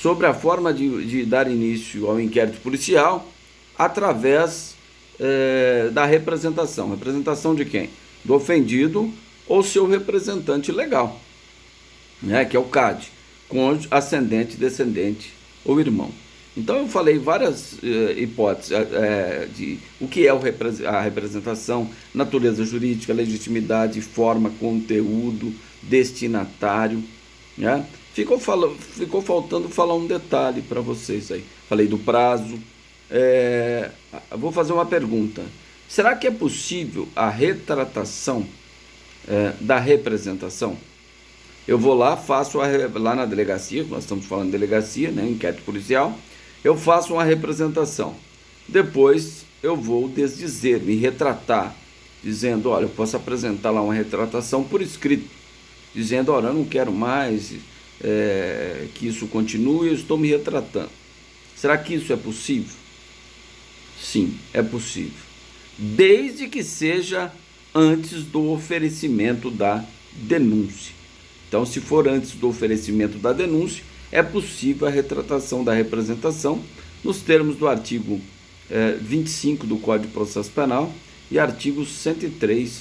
sobre a forma de dar início ao inquérito policial através da representação. Representação de quem? Do ofendido ou seu representante legal, né, que é o CAD, cônjuge, ascendente, descendente ou irmão. Então eu falei várias hipóteses de o que é a representação, natureza jurídica, legitimidade, forma, conteúdo, destinatário, né? Ficou faltando falar um detalhe para vocês aí. Falei do prazo. Vou fazer uma pergunta. Será que é possível a retratação da representação? Eu vou lá, faço lá na delegacia, nós estamos falando de delegacia, né, inquérito policial, eu faço uma representação. Depois eu vou desdizer, me retratar, dizendo, olha, eu posso apresentar lá uma retratação por escrito, dizendo, olha, eu não quero mais que isso continue, eu estou me retratando. Será que isso é possível? Sim, é possível. Desde que seja antes do oferecimento da denúncia. Então, se for antes do oferecimento da denúncia, é possível a retratação da representação nos termos do artigo 25 do Código de Processo Penal e artigo 103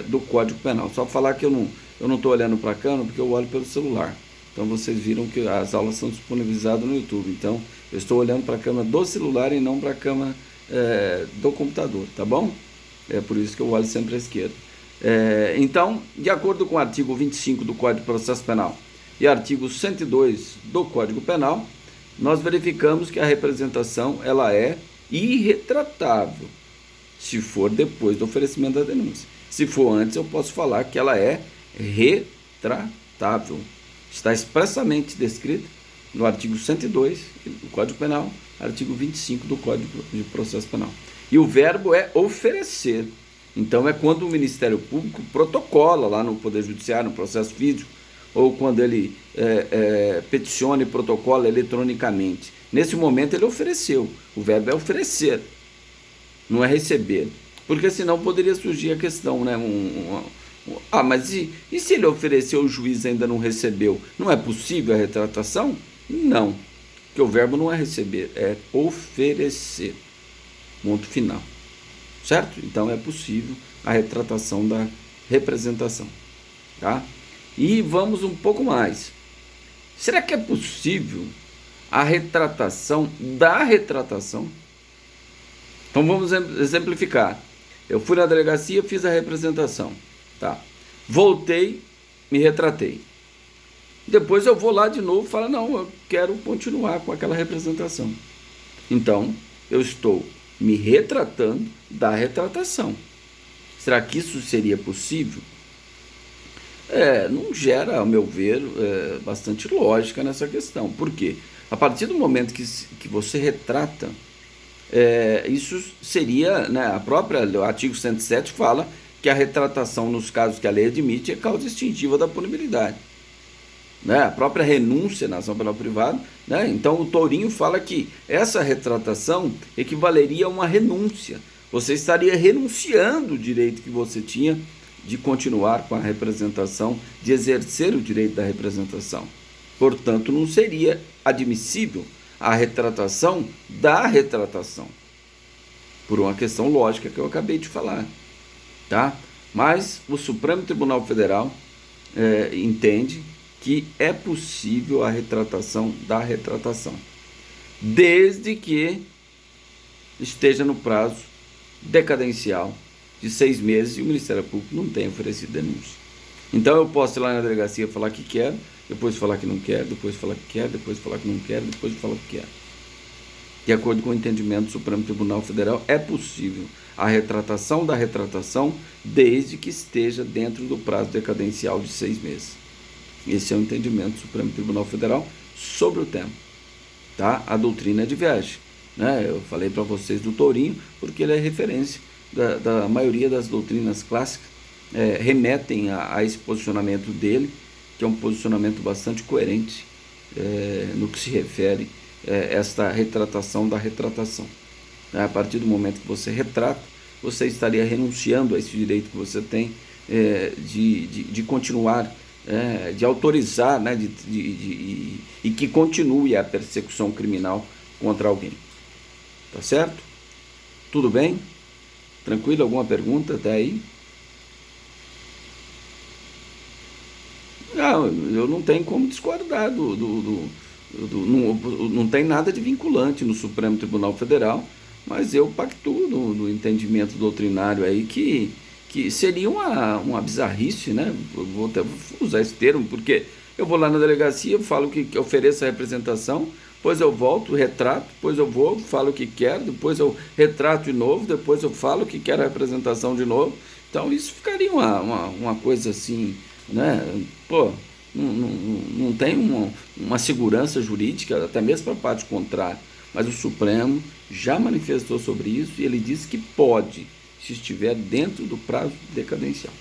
do Código Penal. Só falar que eu não estou olhando para a câmera porque eu olho pelo celular. Então, vocês viram que as aulas são disponibilizadas no YouTube. Então, eu estou olhando para a câmera do celular e não para a câmera do computador, tá bom? É por isso que eu olho sempre à esquerda. Então, de acordo com o artigo 25 do Código de Processo Penal e artigo 102 do Código Penal, nós verificamos que a representação ela é irretratável, se for depois do oferecimento da denúncia. Se for antes, eu posso falar que ela é retratável. Está expressamente descrito no artigo 102 do Código Penal, artigo 25 do Código de Processo Penal. E o verbo é oferecer. Então, é quando o Ministério Público protocola lá no Poder Judiciário, no processo físico, ou quando ele peticiona e protocola eletronicamente. Nesse momento, ele ofereceu. O verbo é oferecer, não é receber. Porque senão poderia surgir a questão, né? Mas e se ele ofereceu, o juiz ainda não recebeu? Não é possível a retratação? Não, porque o verbo não é receber, é oferecer. Ponto final. Certo? Então é possível a retratação da representação. Tá? E vamos um pouco mais. Será que é possível a retratação da retratação? Então vamos exemplificar. Eu fui na delegacia, fiz a representação. Tá? Voltei, me retratei. Depois eu vou lá de novo e falo, não, eu quero continuar com aquela representação. Então, eu estou me retratando da retratação. Será que isso seria possível? Não gera, ao meu ver, bastante lógica nessa questão. Por quê? A partir do momento que você retrata, isso seria, né, o artigo 107 fala que a retratação, nos casos que a lei admite, é causa extintiva da punibilidade. Né? A própria renúncia na ação penal privada, né? Então o Tourinho fala que essa retratação equivaleria a uma renúncia. Você estaria renunciando o direito que você tinha de continuar com a representação, de exercer o direito da representação. Portanto, não seria admissível a retratação da retratação, por uma questão lógica que eu acabei de falar. Tá? Mas o Supremo Tribunal Federal entende que é possível a retratação da retratação, desde que esteja no prazo decadencial de 6 meses e o Ministério Público não tenha oferecido denúncia. Então eu posso ir lá na delegacia falar que quero, depois falar que não quero, depois falar que quero, depois falar que não quero, depois falar que quero. De acordo com o entendimento do Supremo Tribunal Federal, é possível a retratação da retratação desde que esteja dentro do prazo decadencial de 6 meses. Esse é o entendimento do Supremo Tribunal Federal sobre o tema. Tá? A doutrina é de viagem. Né? Eu falei para vocês do Tourinho, porque ele é referência da maioria das doutrinas clássicas, remetem a esse posicionamento dele, que é um posicionamento bastante coerente no que se refere esta retratação da retratação. A partir do momento que você retrata, você estaria renunciando a esse direito que você tem de continuar de autorizar, né, e que continue a persecução criminal contra alguém. Tá certo? Tudo bem? Tranquilo? Alguma pergunta até aí? Não, eu não tenho como discordar não tem nada de vinculante no Supremo Tribunal Federal, mas eu pactuo no entendimento doutrinário aí que seria uma bizarrice, né? Vou até usar esse termo, porque eu vou lá na delegacia, falo que ofereço a representação, depois eu volto, retrato, depois eu vou, falo o que quero, depois eu retrato de novo, depois eu falo que quero a representação de novo. Então isso ficaria uma coisa assim, né? Pô, não tem uma segurança jurídica, até mesmo para a parte contrária. Mas o Supremo já manifestou sobre isso e ele disse que pode, se estiver dentro do prazo decadencial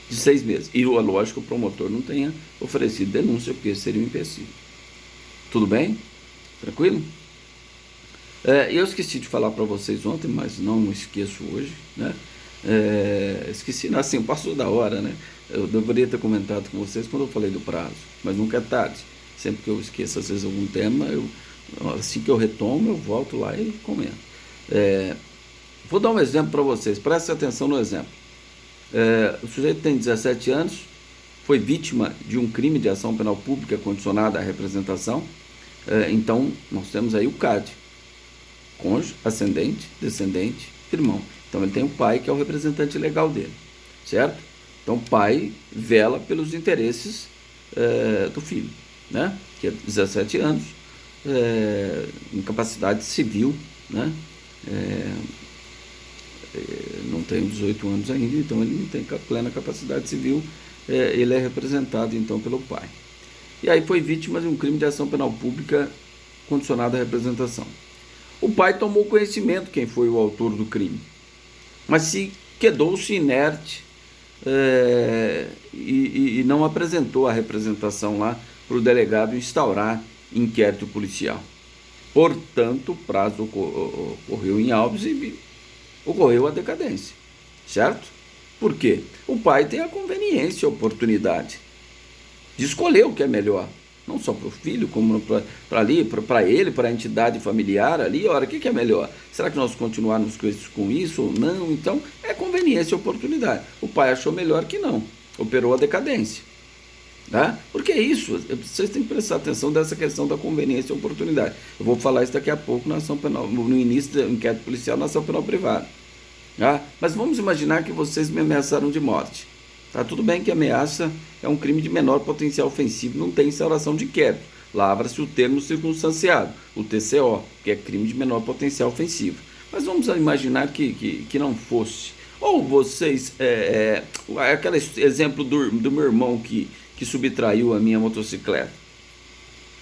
de 6 meses. E lógico que o promotor não tenha oferecido denúncia, porque seria um empecilho. Tudo bem? Tranquilo? Eu esqueci de falar para vocês ontem, mas não esqueço hoje, né? Esqueci, assim, passou da hora, né? Eu deveria ter comentado com vocês quando eu falei do prazo, mas nunca é tarde. Sempre que eu esqueço, às vezes, algum tema, assim que eu retomo, eu volto lá e comento. Vou dar um exemplo para vocês, prestem atenção no exemplo. O sujeito tem 17 anos, foi vítima de um crime de ação penal pública condicionada à representação. Então, nós temos aí o CAD, cônjuge, ascendente, descendente, irmão. Então, ele tem o pai, que é o representante legal dele, certo? Então, o pai vela pelos interesses do filho, né? Que é 17 anos, incapacidade civil, né? Não tem 18 anos ainda, então ele não tem plena capacidade civil, ele é representado, então, pelo pai. E aí foi vítima de um crime de ação penal pública condicionado à representação. O pai tomou conhecimento quem foi o autor do crime, mas quedou-se inerte e não apresentou a representação lá para o delegado instaurar inquérito policial. Portanto, o prazo ocorreu em autos e ocorreu a decadência, certo? Por quê? O pai tem a conveniência, a oportunidade de escolher o que é melhor, não só para o filho, como para ele, para a entidade familiar ali. Ora, o que é melhor? Será que nós continuarmos com isso ou não? Então, é conveniência e oportunidade. O pai achou melhor que não, operou a decadência. Tá? Porque é isso, vocês têm que prestar atenção dessa questão da conveniência e oportunidade. Eu vou falar isso daqui a pouco na ação penal, no início do inquérito policial na ação penal privada. Tá? Mas vamos imaginar que vocês me ameaçaram de morte. Tá? Tudo bem que ameaça é um crime de menor potencial ofensivo, não tem instauração de inquérito. Lavra-se o termo circunstanciado, o TCO, que é crime de menor potencial ofensivo. Mas vamos imaginar que não fosse. Ou vocês, aquele exemplo do meu irmão que subtraiu a minha motocicleta.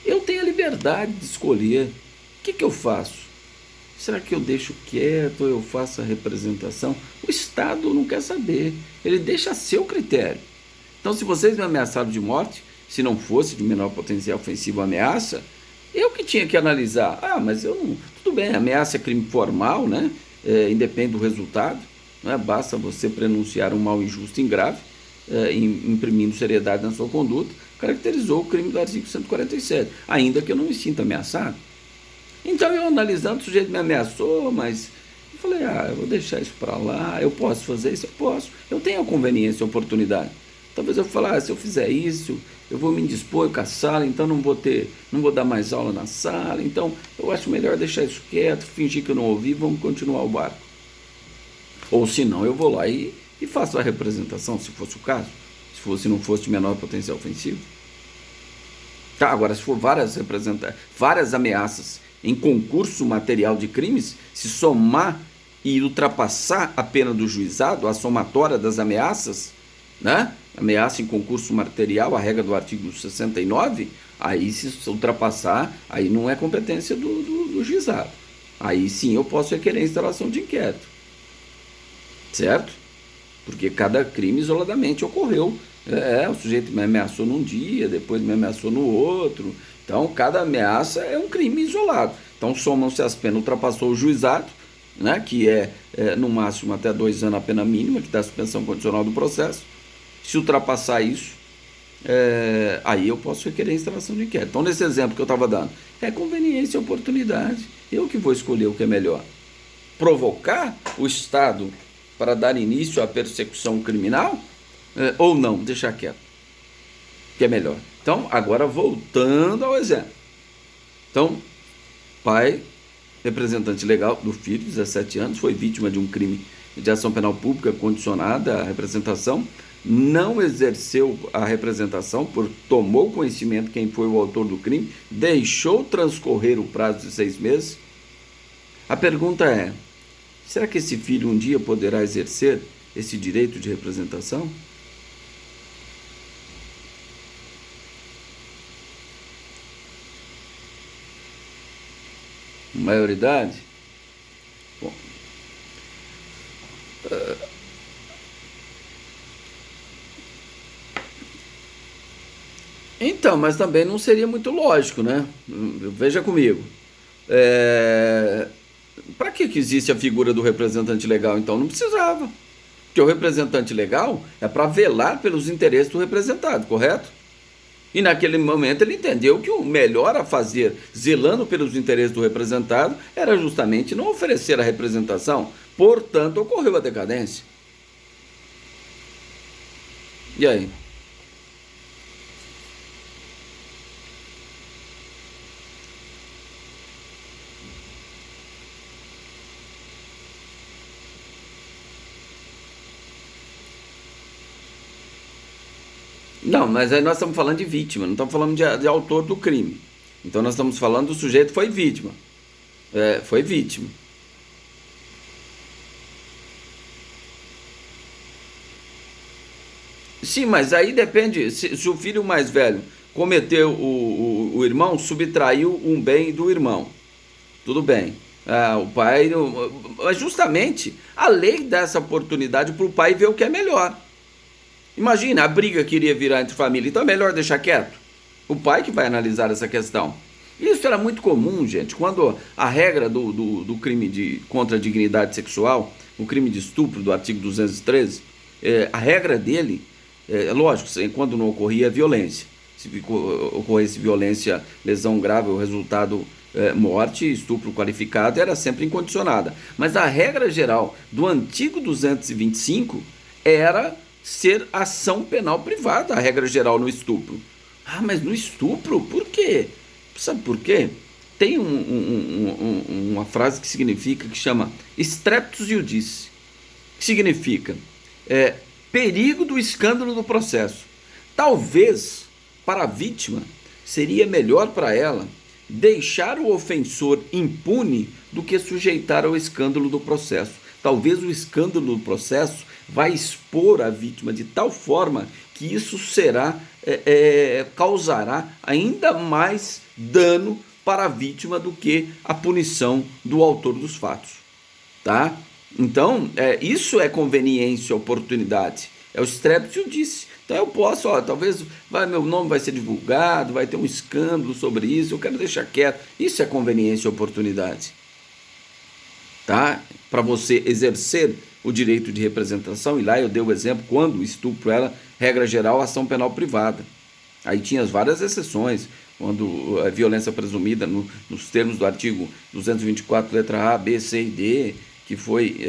Eu tenho a liberdade de escolher. O que eu faço? Será que eu deixo quieto ou eu faço a representação? O Estado não quer saber. Ele deixa a seu critério. Então, se vocês me ameaçaram de morte, se não fosse de menor potencial ofensivo a ameaça, eu que tinha que analisar. Mas eu não... Tudo bem, ameaça é crime formal, né? Independe do resultado. Não é? Basta você pronunciar um mal injusto e grave, imprimindo seriedade na sua conduta, caracterizou o crime do artigo 147, ainda que eu não me sinta ameaçado. Então, eu analisando, o sujeito me ameaçou, mas eu falei, eu vou deixar isso para lá, eu posso fazer isso? Eu posso. Eu tenho a conveniência, a oportunidade. Talvez eu fale, se eu fizer isso, eu vou me indispor com a sala, então não vou dar mais aula na sala, então eu acho melhor deixar isso quieto, fingir que eu não ouvi, vamos continuar o barco. Ou se não, eu vou lá e faço a representação, se fosse o caso, se não fosse de menor potencial ofensivo. Tá, agora, se for várias ameaças em concurso material de crimes, se somar e ultrapassar a pena do juizado, a somatória das ameaças, né? Ameaça em concurso material, a regra do artigo 69, aí se ultrapassar, aí não é competência do juizado. Aí sim eu posso requerer a instalação de inquérito. Certo? Porque cada crime isoladamente ocorreu. O sujeito me ameaçou num dia, depois me ameaçou no outro. Então, cada ameaça é um crime isolado. Então, somam-se as penas, ultrapassou o juizado, né, que é no máximo até 2 anos a pena mínima, que dá a suspensão condicional do processo. Se ultrapassar isso, aí eu posso requerer a instalação de inquérito. Então, nesse exemplo que eu estava dando, é conveniência e oportunidade. Eu que vou escolher o que é melhor. Provocar o Estado para dar início à persecução criminal ou não, deixar quieto, que é melhor. Então, agora voltando ao exemplo. Então, pai, representante legal do filho, 17 anos, foi vítima de um crime de ação penal pública condicionada à representação, não exerceu a representação, tomou conhecimento quem foi o autor do crime, deixou transcorrer o prazo de 6 meses. A pergunta é, será que esse filho um dia poderá exercer esse direito de representação? Maioridade? Bom, então, mas também não seria muito lógico, né? Veja comigo. É... Para que existe a figura do representante legal, então? Não precisava. Porque o representante legal é para velar pelos interesses do representado, correto? E naquele momento ele entendeu que o melhor a fazer, zelando pelos interesses do representado, era justamente não oferecer a representação. Portanto, ocorreu a decadência. E aí? Não, mas aí nós estamos falando de vítima, não estamos falando de autor do crime. Então nós estamos falando do sujeito que foi vítima. Foi vítima. Sim, mas aí depende, se o filho mais velho cometeu, o irmão subtraiu um bem do irmão, tudo bem. O pai, mas justamente a lei dá essa oportunidade para o pai ver o que é melhor. Imagina a briga que iria virar entre família, então é melhor deixar quieto. O pai que vai analisar essa questão. Isso era muito comum, gente, quando a regra do crime contra a dignidade sexual, o crime de estupro do artigo 213, a regra dele, lógico, quando não ocorria violência. Se ocorresse violência, lesão grave, o resultado morte, estupro qualificado, era sempre incondicionada. Mas a regra geral do antigo 225 era ser ação penal privada, a regra geral no estupro. Mas no estupro? Por quê? Sabe por quê? Tem uma frase que chama streptus iudice, que significa perigo do escândalo do processo. Talvez, para a vítima, seria melhor para ela deixar o ofensor impune do que sujeitar ao escândalo do processo. Talvez o escândalo do processo vai expor a vítima de tal forma que isso causará ainda mais dano para a vítima do que a punição do autor dos fatos, tá? Então, isso é conveniência, oportunidade. É o Strebsel disse. Então eu posso, talvez meu nome vai ser divulgado, vai ter um escândalo sobre isso, eu quero deixar quieto. Isso é conveniência e oportunidade, tá? Para você exercer o direito de representação, e lá eu dei o exemplo, quando o estupro era, regra geral, ação penal privada. Aí tinha as várias exceções, quando a violência presumida, nos termos do artigo 224, letra A, B, C e D, que foi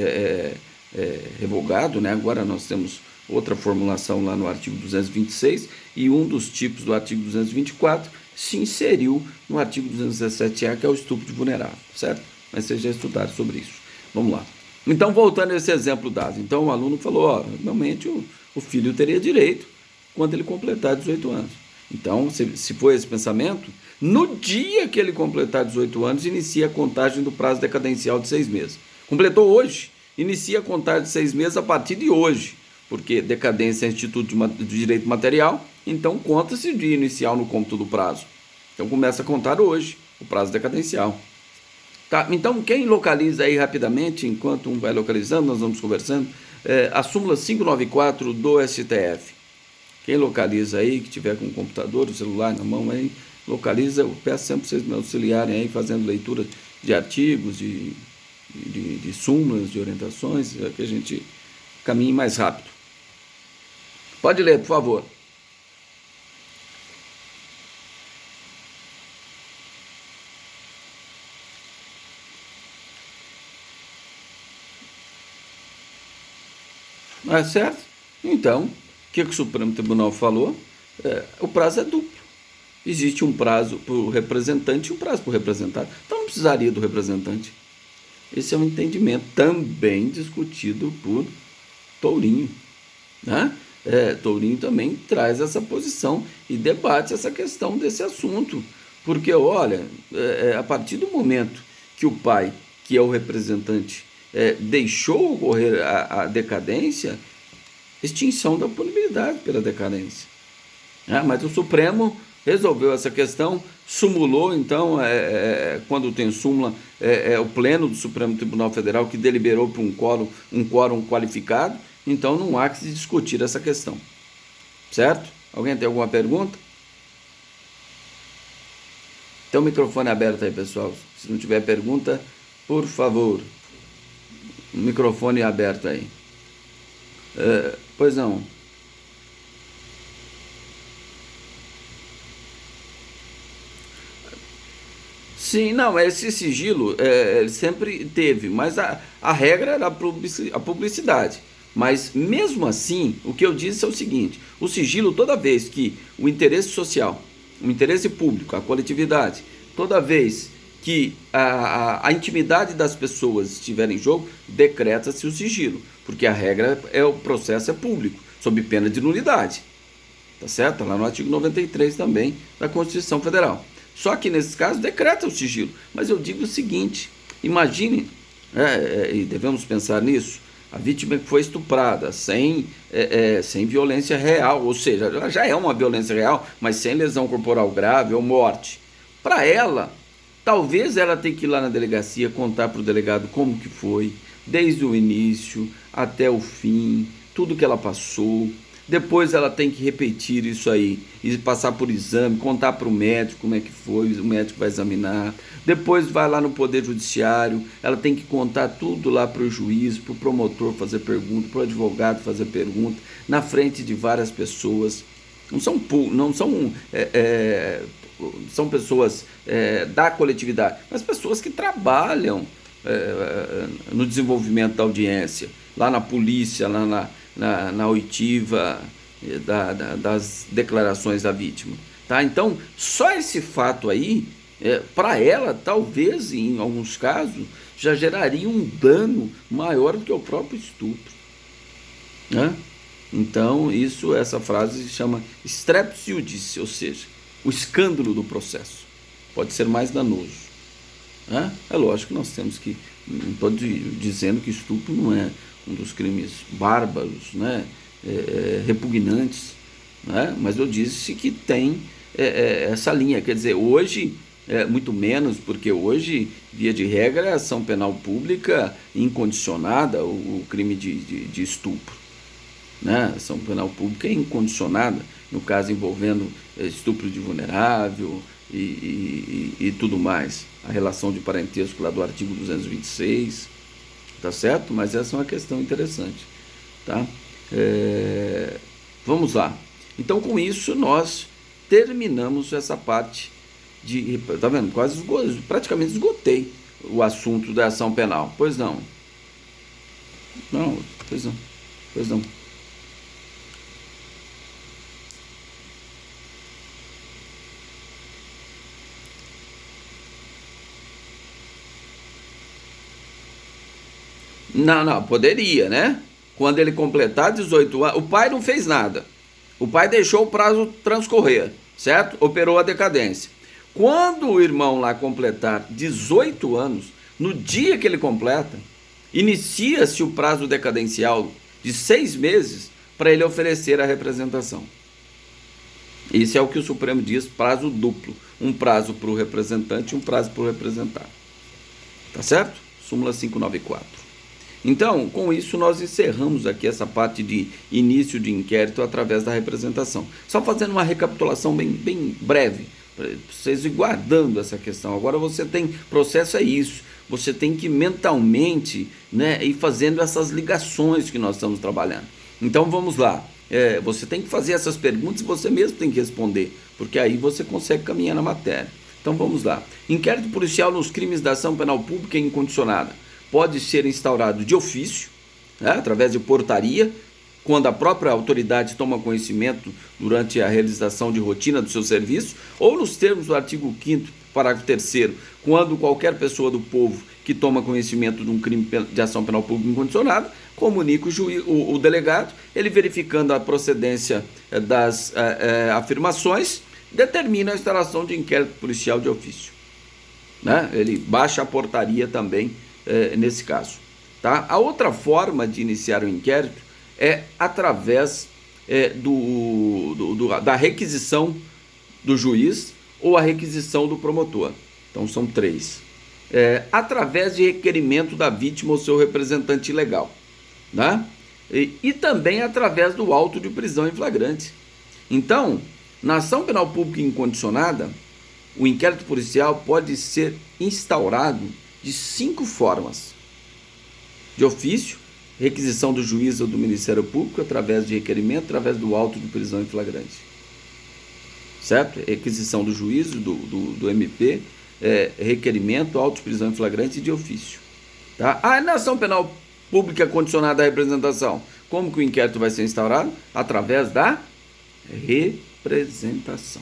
revogado, né? Agora nós temos outra formulação lá no artigo 226, e um dos tipos do artigo 224 se inseriu no artigo 217A, que é o estupro de vulnerável, certo? Mas vocês já estudaram sobre isso. Vamos lá. Então, voltando a esse exemplo dado. Então, o aluno falou, realmente o filho teria direito quando ele completar 18 anos. Então, se for esse pensamento, no dia que ele completar 18 anos, inicia a contagem do prazo decadencial de 6 meses. Completou hoje, inicia a contagem de 6 meses a partir de hoje, porque decadência é instituto de direito material, então conta-se o dia inicial no cômputo do prazo. Então, começa a contar hoje o prazo decadencial. Tá, então, quem localiza aí rapidamente, enquanto um vai localizando, nós vamos conversando, a súmula 594 do STF. Quem localiza aí, que tiver com o computador, o celular na mão aí, localiza, eu peço sempre para vocês me auxiliarem aí, fazendo leitura de artigos, de súmulas, de orientações, que a gente caminhe mais rápido. Pode ler, por favor. Não é certo? Então, o que o Supremo Tribunal falou? O prazo é duplo. Existe um prazo para o representante e um prazo para o representado. Então não precisaria do representante. Esse é um entendimento também discutido por Tourinho, né? Tourinho também traz essa posição e debate essa questão desse assunto. Porque, olha, a partir do momento que o pai, que é o representante, deixou ocorrer a decadência, extinção da punibilidade pela decadência. Mas o Supremo resolveu essa questão, sumulou, então, quando tem súmula, o pleno do Supremo Tribunal Federal que deliberou por um quórum qualificado, então não há que se discutir essa questão. Certo? Alguém tem alguma pergunta? Tem o microfone aberto aí, pessoal. Se não tiver pergunta, por favor. O microfone aberto aí. Pois não. Sim, não, esse sigilo ele sempre teve, mas a regra era a publicidade. Mas mesmo assim, o que eu disse é o seguinte: o sigilo, toda vez que o interesse social, o interesse público, a coletividade, toda vez que a intimidade das pessoas estiver em jogo, decreta-se o sigilo, porque a regra o processo é público, sob pena de nulidade. Tá certo? Lá no artigo 93 também da Constituição Federal. Só que nesses casos decreta o sigilo. Mas eu digo o seguinte: imagine, e devemos pensar nisso, a vítima que foi estuprada sem violência real, ou seja, ela já é uma violência real, mas sem lesão corporal grave ou morte. Para ela, talvez ela tenha que ir lá na delegacia contar para o delegado como que foi, desde o início até o fim, tudo que ela passou. Depois ela tem que repetir isso aí, e passar por exame, contar para o médico como é que foi, o médico vai examinar. Depois vai lá no Poder Judiciário, ela tem que contar tudo lá para o juiz, para o promotor fazer pergunta, para o advogado fazer pergunta, na frente de várias pessoas. São pessoas da coletividade, mas pessoas que trabalham no desenvolvimento da audiência, lá na polícia, lá na oitiva das declarações da vítima. Tá? Então, só esse fato aí, para ela, talvez, em alguns casos, já geraria um dano maior do que o próprio estupro. Né? Então, essa frase se chama streps iudice, ou seja, o escândalo do processo. Pode ser mais danoso. Né? É lógico que nós temos que... Não estou dizendo que estupro não é um dos crimes bárbaros, né? Repugnantes, né? Mas eu disse que tem essa linha. Quer dizer, hoje, muito menos, porque hoje, via de regra, é ação penal pública incondicionada o crime de estupro. Né? Ação penal pública é incondicionada, no caso envolvendo estupro de vulnerável e tudo mais. A relação de parentesco lá do artigo 226, tá certo? Mas essa é uma questão interessante, tá? Vamos lá. Então, com isso, nós terminamos essa parte tá vendo? Praticamente esgotei o assunto da ação penal. Pois não. Não, pois não. Pois não. Não, poderia, né? Quando ele completar 18 anos, o pai não fez nada. O pai deixou o prazo transcorrer, certo? Operou a decadência. Quando o irmão lá completar 18 anos, no dia que ele completa, inicia-se o prazo decadencial de 6 meses para ele oferecer a representação. Isso é o que o Supremo diz, prazo duplo. Um prazo para o representante e um prazo para o representado. Tá certo? Súmula 594. Então, com isso, nós encerramos aqui essa parte de início de inquérito através da representação. Só fazendo uma recapitulação bem breve, para vocês ir guardando essa questão. Agora você tem, processo é isso, você tem que mentalmente, né, ir fazendo essas ligações que nós estamos trabalhando. Então, vamos lá. Você tem que fazer essas perguntas e você mesmo tem que responder, porque aí você consegue caminhar na matéria. Então, vamos lá. Inquérito policial nos crimes da ação penal pública incondicionada. Pode ser instaurado de ofício, né, através de portaria, quando a própria autoridade toma conhecimento durante a realização de rotina do seu serviço, ou nos termos do artigo 5º, parágrafo 3º, quando qualquer pessoa do povo que toma conhecimento de um crime de ação penal pública incondicionada, comunica o delegado, ele verificando a procedência das afirmações, determina a instalação de inquérito policial de ofício. Né? Ele baixa a portaria também nesse caso. Tá? A outra forma de iniciar o inquérito é através da requisição do juiz ou a requisição do promotor. Então são 3. Através de requerimento da vítima ou seu representante legal. Né? E também através do auto de prisão em flagrante. Então, na ação penal pública incondicionada, o inquérito policial pode ser instaurado de 5 formas: de ofício, requisição do juiz ou do Ministério Público, através de requerimento, através do auto de prisão em flagrante. Certo? Requisição do juiz, do MP, requerimento, auto de prisão em flagrante e de ofício. Tá? Na ação penal pública condicionada à representação, como que o inquérito vai ser instaurado? Através da representação.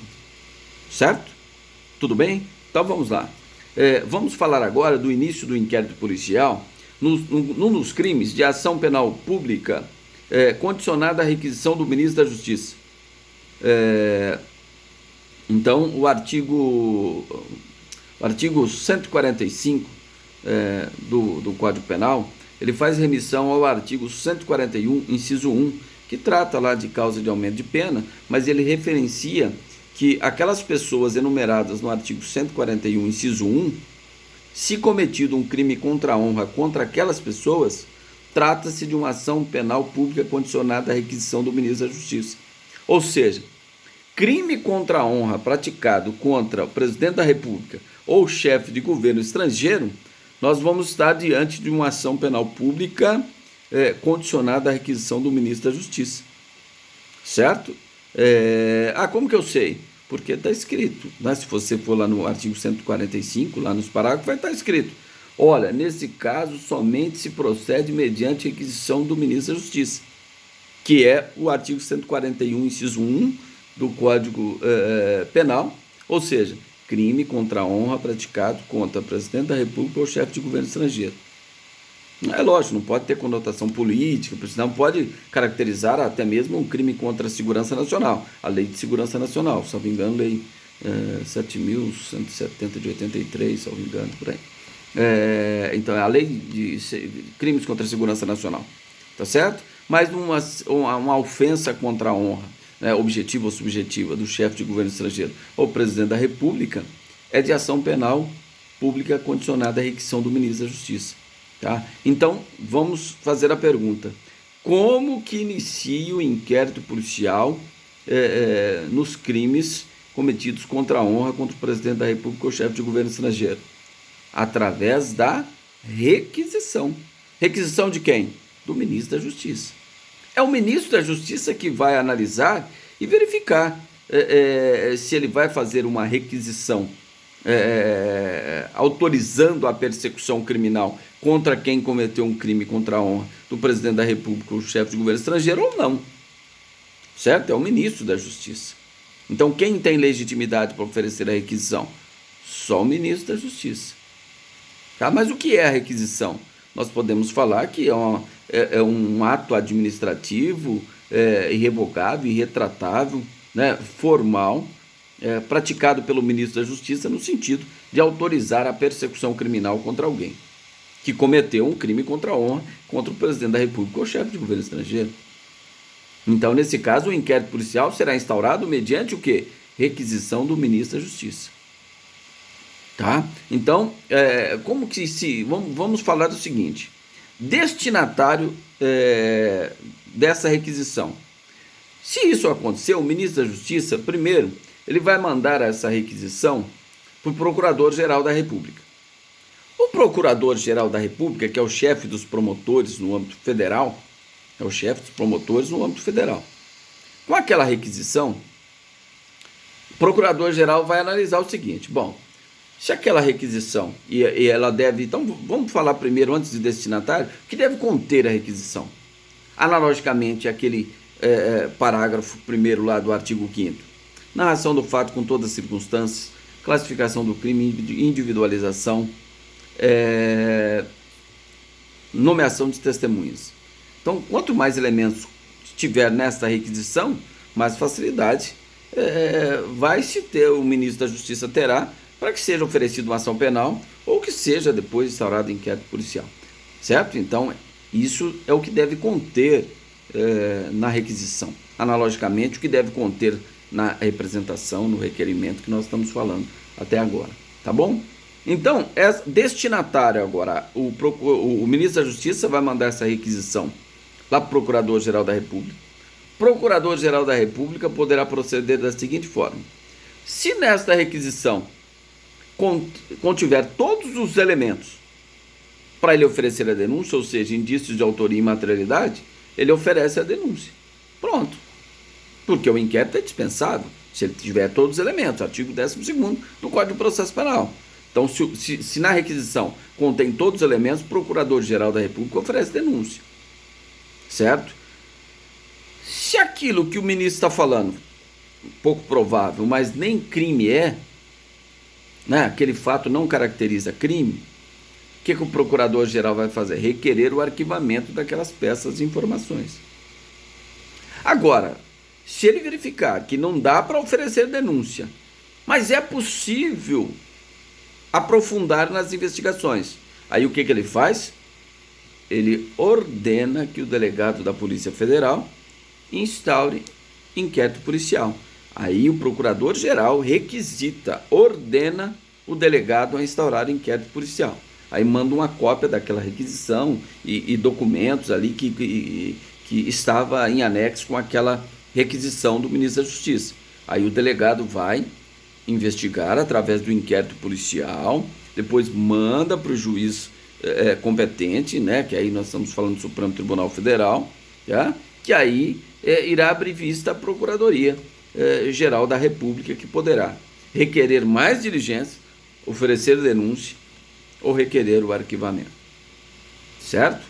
Certo? Tudo bem? Então vamos lá. Vamos falar agora do início do inquérito policial nos crimes de ação penal pública condicionada à requisição do ministro da Justiça. Então, o artigo 145 do Código Penal, ele faz remissão ao artigo 141, inciso 1, que trata lá de causa de aumento de pena, mas ele referencia que aquelas pessoas enumeradas no artigo 141, inciso 1, se cometido um crime contra a honra contra aquelas pessoas, trata-se de uma ação penal pública condicionada à requisição do ministro da Justiça. Ou seja, crime contra a honra praticado contra o presidente da República ou chefe de governo estrangeiro, nós vamos estar diante de uma ação penal pública condicionada à requisição do ministro da Justiça. Certo? Como que eu sei? Porque está escrito, né? Se você for lá no artigo 145, lá nos parágrafos, vai estar escrito: olha, nesse caso somente se procede mediante requisição do ministro da Justiça, que é o artigo 141, inciso 1 do Código Penal, ou seja, crime contra a honra praticado contra o presidente da República ou chefe de governo estrangeiro. É lógico, não pode ter conotação política, não pode caracterizar até mesmo um crime contra a segurança nacional, a Lei de Segurança Nacional, salvo engano, Lei 7.170 de 83, salvo engano, por aí. Então, é a Lei de Crimes contra a Segurança Nacional, tá certo? Mas uma ofensa contra a honra, né, objetiva ou subjetiva, do chefe de governo estrangeiro ou presidente da República, é de ação penal pública condicionada à requisição do ministro da Justiça. Tá? Então, vamos fazer a pergunta: como que inicia o inquérito policial nos crimes cometidos contra a honra contra o presidente da República ou chefe de governo estrangeiro? Através da requisição. Requisição de quem? Do ministro da Justiça. É o ministro da Justiça que vai analisar e verificar se ele vai fazer uma requisição autorizando a persecução criminal contra quem cometeu um crime contra a honra do presidente da República ou chefe de governo estrangeiro ou não. Certo? É o ministro da Justiça. Então, quem tem legitimidade para oferecer a requisição? Só o ministro da Justiça. Tá? Mas o que é a requisição? Nós podemos falar que é um ato administrativo irrevogável, irretratável, né, formal, praticado pelo ministro da Justiça no sentido de autorizar a persecução criminal contra alguém que cometeu um crime contra a honra contra o presidente da República ou chefe de governo estrangeiro. Então, nesse caso, o inquérito policial será instaurado mediante o quê? Requisição do ministro da Justiça. Tá? Então, vamos falar do seguinte: destinatário dessa requisição. Se isso acontecer, o ministro da Justiça, primeiro, ele vai mandar essa requisição para o Procurador-Geral da República. O Procurador-Geral da República, que é o chefe dos promotores no âmbito federal, com aquela requisição, o Procurador-Geral vai analisar o seguinte: bom, se aquela requisição, e ela deve, então vamos falar primeiro, antes de destinatário, o que deve conter a requisição. Analogicamente, aquele parágrafo 1º lá do artigo 5º. Narração do fato com todas as circunstâncias, classificação do crime, individualização, nomeação de testemunhas. Então, quanto mais elementos tiver nesta requisição, mais facilidade vai-se ter, o ministro da Justiça terá, para que seja oferecida uma ação penal ou que seja depois instaurado inquérito policial. Certo? Então, isso é o que deve conter na requisição. Analogicamente, o que deve conter na representação, no requerimento que nós estamos falando até agora. Tá bom? Então, destinatário agora, o ministro da Justiça vai mandar essa requisição lá para o Procurador-Geral da República. Procurador-Geral da República poderá proceder da seguinte forma: se nesta requisição contiver todos os elementos para ele oferecer a denúncia, ou seja, indícios de autoria e materialidade, ele oferece a denúncia. Pronto. Porque o inquérito é dispensável, se ele tiver todos os elementos, artigo 12º do Código de Processo Penal. Então, se na requisição contém todos os elementos, o Procurador-Geral da República oferece denúncia. Certo? Se aquilo que o ministro está falando, pouco provável, mas nem crime né, aquele fato não caracteriza crime, o que o Procurador-Geral vai fazer? Requerer o arquivamento daquelas peças de informações. Agora, se ele verificar que não dá para oferecer denúncia, mas é possível aprofundar nas investigações, aí o que ele faz? Ele ordena que o delegado da Polícia Federal instaure inquérito policial. Aí o Procurador-Geral requisita, ordena o delegado a instaurar inquérito policial. Aí manda uma cópia daquela requisição e documentos ali que estava em anexo com aquela requisição do ministro da Justiça. Aí o delegado vai investigar através do inquérito policial, depois manda para o juiz competente, né, que aí nós estamos falando do Supremo Tribunal Federal, tá? Que aí irá abrir vista à Procuradoria-Geral da República, que poderá requerer mais diligência, oferecer denúncia ou requerer o arquivamento. Certo?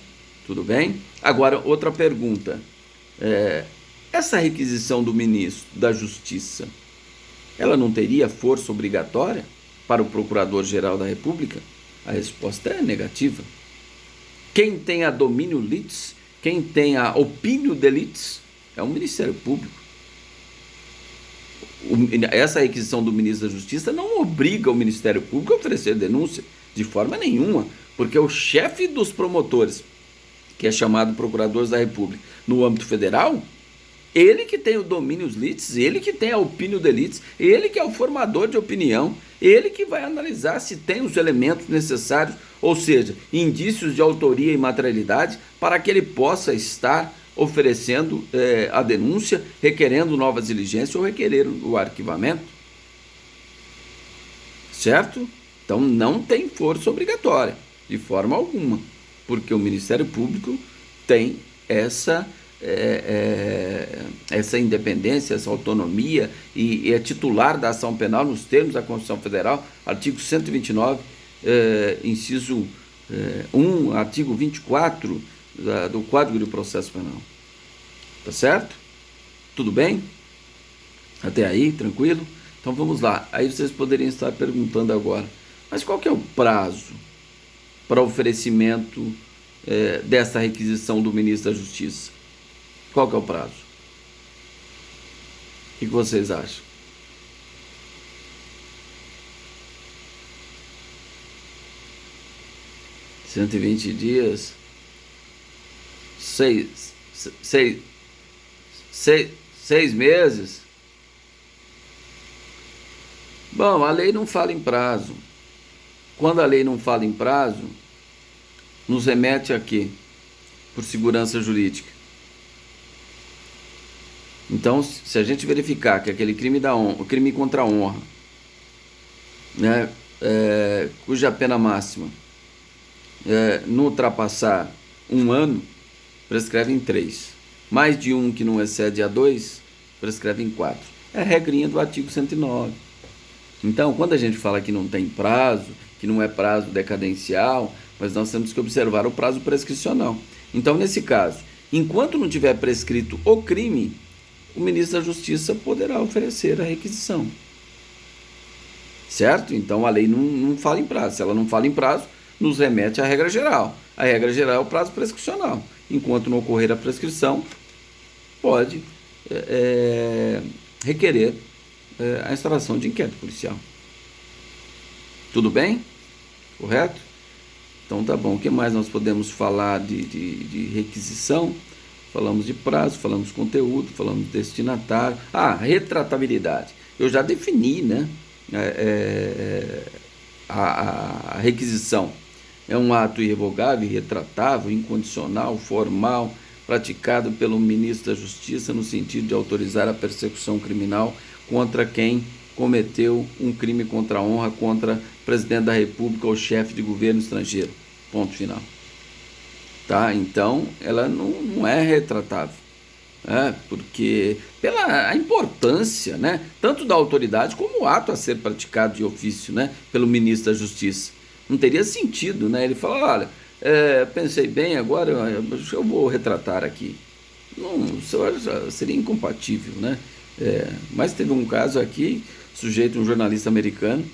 Tudo bem? Agora, outra pergunta. Essa requisição do ministro da Justiça, ela não teria força obrigatória para o Procurador-Geral da República? A resposta é negativa. Quem tem a domínio litis, quem tem a opinio de litis, é o Ministério Público. Essa requisição do ministro da Justiça não obriga o Ministério Público a oferecer denúncia, de forma nenhuma, porque o chefe dos promotores, que é chamado Procuradores da República, no âmbito federal, ele que tem o domínio litis, ele que tem a opinio de litis, ele que é o formador de opinião, ele que vai analisar se tem os elementos necessários, ou seja, indícios de autoria e materialidade, para que ele possa estar oferecendo a denúncia, requerendo novas diligências ou requerer o arquivamento. Certo? Então não tem força obrigatória, de forma alguma, porque o Ministério Público tem essa independência, essa autonomia e é titular da ação penal nos termos da Constituição Federal, artigo 129, inciso 1, artigo 24 do Código de Processo Penal. Tá certo? Tudo bem? Até aí, tranquilo? Então vamos lá. Aí vocês poderiam estar perguntando agora, mas qual que é o prazo para oferecimento dessa requisição do ministro da Justiça? Qual que é o prazo? O que vocês acham? (120 dias? 6 meses? Bom, a lei não fala em prazo. Quando a lei não fala em prazo, nos remete a quê? Por segurança jurídica. Então, se a gente verificar que aquele crime da honra, o crime contra a honra, né, cuja pena máxima não ultrapassar 1 ano, prescreve em 3. Mais de 1 que não excede a 2, prescreve em 4. É a regrinha do artigo 109. Então, quando a gente fala que não tem prazo, que não é prazo decadencial, mas nós temos que observar o prazo prescricional. Então, nesse caso, Enquanto não tiver prescrito o crime, o ministro da Justiça poderá oferecer a requisição. Certo? Então a lei não fala em prazo. Se ela não fala em prazo, nos remete à regra geral. A regra geral é o prazo prescricional. Enquanto não ocorrer a prescrição, pode requerer a instauração de inquérito policial. Tudo bem? Correto? Então tá bom. O que mais nós podemos falar de requisição? Falamos de prazo, falamos de conteúdo, falamos de destinatário. Retratabilidade. Eu já defini, né? A requisição é um ato irrevogável, irretratável, incondicional, formal, praticado pelo ministro da Justiça no sentido de autorizar a persecução criminal contra quem cometeu um crime contra a honra contra o presidente da República ou chefe de governo estrangeiro. Ponto final. Tá? Então, ela não é retratável. Porque pela a importância, né, tanto da autoridade como o ato a ser praticado de ofício, né, pelo ministro da Justiça. Não teria sentido, né? Ele fala, olha, pensei bem, agora eu vou retratar aqui. Não, seria incompatível, né? Mas teve um caso aqui, um jornalista americano,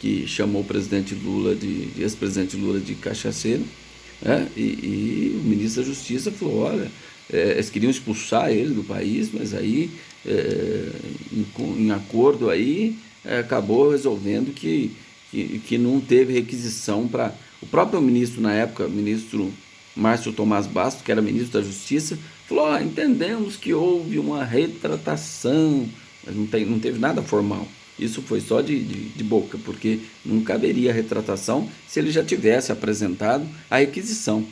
que chamou o presidente Lula ex-presidente Lula de cachaceiro, e o ministro da Justiça falou, olha, eles queriam expulsar ele do país, mas aí, em acordo aí, acabou resolvendo que não teve requisição para... O próprio ministro, na época, o ministro Márcio Tomás Bastos, que era ministro da Justiça, falou, entendemos que houve uma retratação, mas não teve nada formal. Isso foi só de boca, porque não caberia retratação se ele já tivesse apresentado a requisição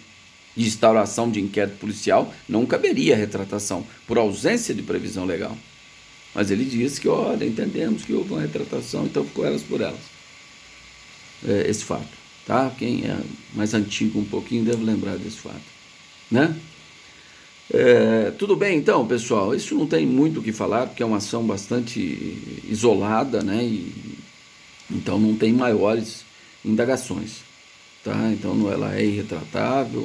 de instauração de inquérito policial, não caberia retratação, por ausência de previsão legal. Mas ele disse que, olha, entendemos que houve uma retratação, então ficou elas por elas. Esse fato, tá? Quem é mais antigo um pouquinho deve lembrar desse fato, né? Tudo bem, então, pessoal, isso não tem muito o que falar, porque é uma ação bastante isolada, né? Então não tem maiores indagações. Tá? Então ela é irretratável.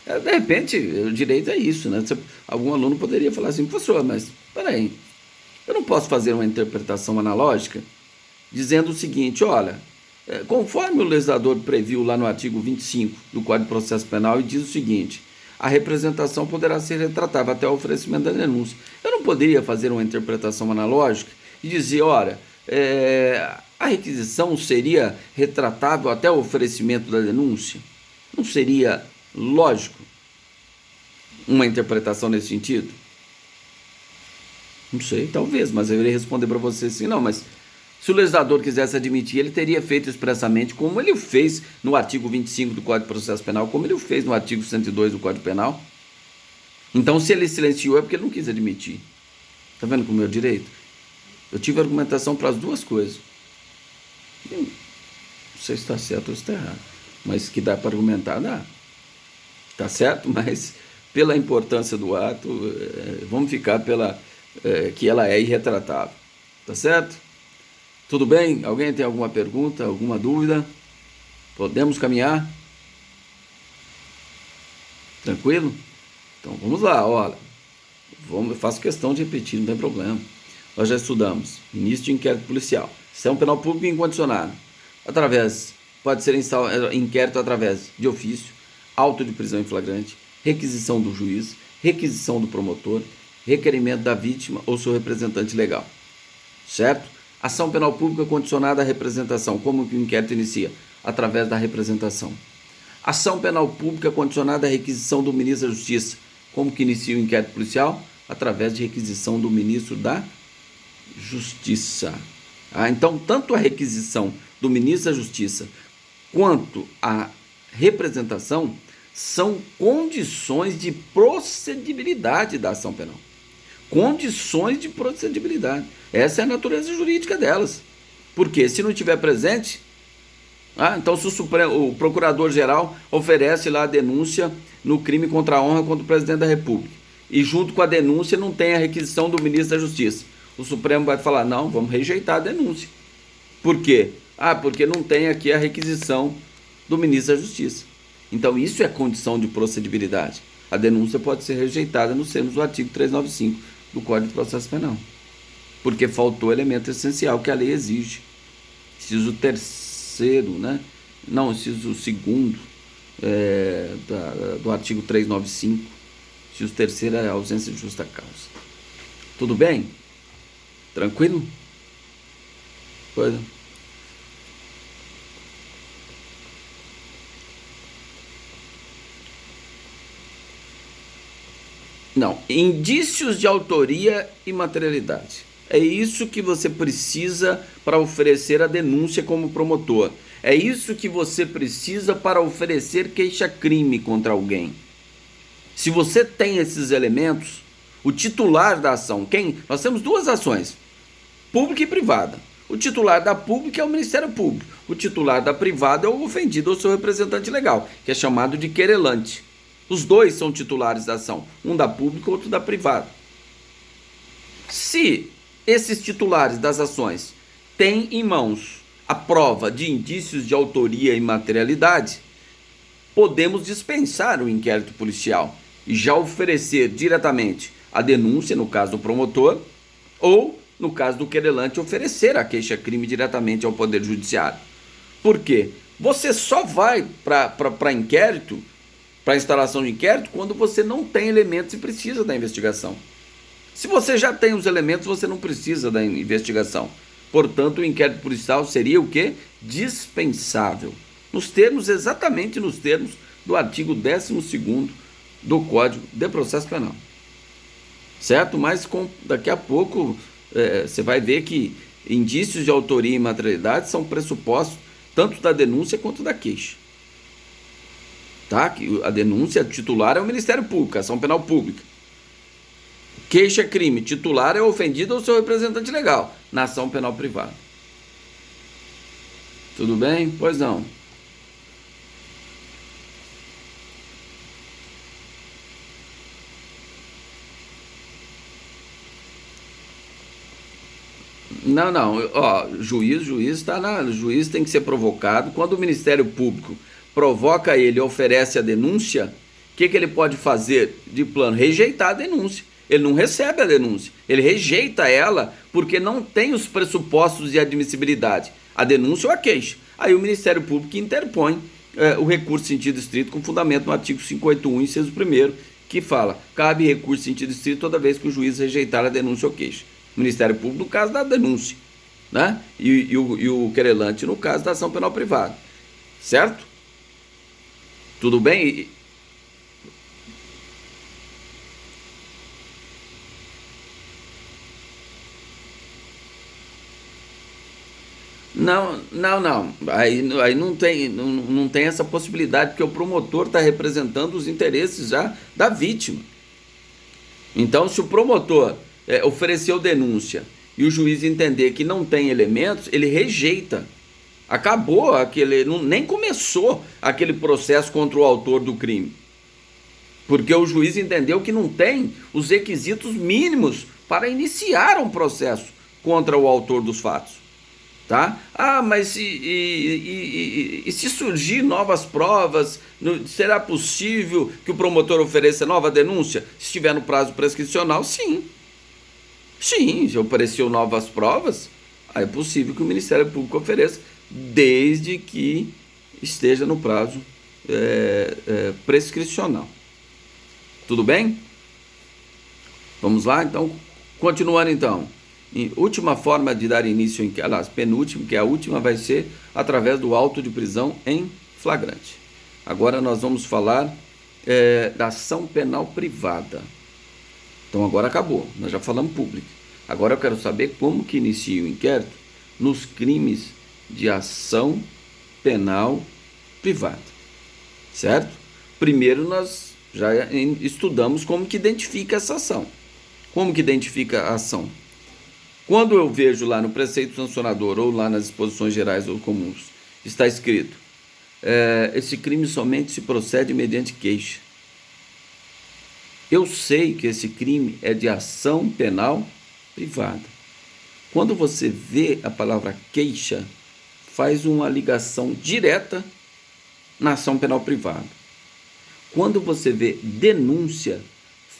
De repente, o direito é isso, né? Algum aluno poderia falar assim, professor, mas peraí, eu não posso fazer uma interpretação analógica dizendo o seguinte, olha, conforme o legislador previu lá no artigo 25 do Código de Processo Penal, e diz o seguinte, a representação poderá ser retratável até o oferecimento da denúncia. Eu não poderia fazer uma interpretação analógica e dizer, olha, a requisição seria retratável até o oferecimento da denúncia? Não seria lógico uma interpretação nesse sentido? Não sei, talvez, mas eu irei responder para você assim, não, mas se o legislador quisesse admitir, ele teria feito expressamente como ele fez no artigo 25 do Código de Processo Penal, como ele fez no artigo 102 do Código Penal. Então, se ele silenciou, é porque ele não quis admitir. Está vendo como é o direito? Eu tive argumentação para as duas coisas. Não sei se está certo ou se está errado, mas que dá para argumentar, dá. Está certo? Mas pela importância do ato, vamos ficar que ela é irretratável. Tá certo? Tudo bem? Alguém tem alguma pergunta, alguma dúvida? Podemos caminhar? Tranquilo? Então vamos lá, olha. Eu faço questão de repetir, não tem problema. Nós já estudamos início de inquérito policial, ação penal pública incondicionada. Pode ser inquérito através de ofício, auto de prisão em flagrante, requisição do juiz, requisição do promotor, requerimento da vítima ou seu representante legal. Certo? Ação penal pública condicionada à representação. Como que o inquérito inicia? Através da representação. Ação penal pública condicionada à requisição do ministro da Justiça. Como que inicia o inquérito policial? Através de requisição do ministro da Justiça. Então, tanto a requisição do ministro da Justiça quanto a representação são condições de procedibilidade da ação penal. Condições de procedibilidade. Essa é a natureza jurídica delas. Porque se não estiver presente, então se o procurador-geral oferece lá a denúncia no crime contra a honra contra o presidente da República, e junto com a denúncia não tem a requisição do ministro da Justiça, o Supremo vai falar, não, vamos rejeitar a denúncia. Por quê? Porque não tem aqui a requisição do ministro da Justiça. Então isso é condição de procedibilidade. A denúncia pode ser rejeitada nos termos do artigo 395 do Código de Processo Penal, porque faltou elemento essencial que a lei exige. Inciso terceiro, né? Não, inciso segundo do artigo 395. Inciso terceiro é a ausência de justa causa. Tudo bem? Tranquilo? Pois. Não, indícios de autoria e materialidade. É isso que você precisa para oferecer a denúncia como promotor. É isso que você precisa para oferecer queixa-crime contra alguém. Se você tem esses elementos, o titular da ação, nós temos duas ações, pública e privada. O titular da pública é o Ministério Público. O titular da privada é o ofendido ou seu representante legal, que é chamado de querelante. Os dois são titulares da ação, um da pública e outro da privada. Se esses titulares das ações têm em mãos a prova de indícios de autoria e materialidade, podemos dispensar o inquérito policial e já oferecer diretamente a denúncia, no caso do promotor, ou, no caso do querelante, oferecer a queixa-crime diretamente ao Poder Judiciário. Por quê? Você só vai para inquérito, para instalação de inquérito, quando você não tem elementos e precisa da investigação. Se você já tem os elementos, você não precisa da investigação. Portanto, o inquérito policial seria o quê? Dispensável. Exatamente nos termos do artigo 12º do Código de Processo Penal. Certo? Mas daqui a pouco você vai ver que indícios de autoria e materialidade são pressupostos tanto da denúncia quanto da queixa. Tá? Que a denúncia titular é o Ministério Público, a ação penal pública. Queixa-crime titular é o ofendido ou seu representante legal, na ação penal privada. Tudo bem? Pois não. Não, ó, juiz juiz tem que ser provocado. Quando o Ministério Público provoca ele e oferece a denúncia, o que ele pode fazer de plano? Rejeitar a denúncia. Ele não recebe a denúncia, ele rejeita ela porque não tem os pressupostos de admissibilidade, a denúncia ou a queixa. Aí o Ministério Público interpõe o recurso em sentido estrito com fundamento no artigo 581, inciso 1º, que fala: cabe recurso em sentido estrito toda vez que o juiz rejeitar a denúncia ou queixa. O Ministério Público no caso da denúncia, né? E o querelante no caso da ação penal privada. Certo? Tudo bem? Não. Aí não tem essa possibilidade, porque o promotor está representando os interesses já da vítima. Então, se o promotor ofereceu denúncia e o juiz entender que não tem elementos, ele rejeita. Acabou nem começou aquele processo contra o autor do crime. Porque o juiz entendeu que não tem os requisitos mínimos para iniciar um processo contra o autor dos fatos. Tá? Mas se surgir novas provas, será possível que o promotor ofereça nova denúncia? Se estiver no prazo prescricional, sim. Sim, se apareceu novas provas, aí é possível que o Ministério Público ofereça, desde que esteja no prazo prescricional. Tudo bem? Vamos lá? Então, continuando então. Última forma de dar início, penúltima, que é a última, vai ser através do auto de prisão em flagrante. Agora nós vamos falar da ação penal privada. Então agora acabou, nós já falamos público. Agora eu quero saber como que inicia o inquérito nos crimes de ação penal privada. Certo? Primeiro nós já estudamos como que identifica essa ação. Como que identifica a ação? Quando eu vejo lá no preceito sancionador ou lá nas disposições gerais ou comuns, está escrito, esse crime somente se procede mediante queixa. Eu sei que esse crime é de ação penal privada. Quando você vê a palavra queixa, faz uma ligação direta na ação penal privada. Quando você vê denúncia,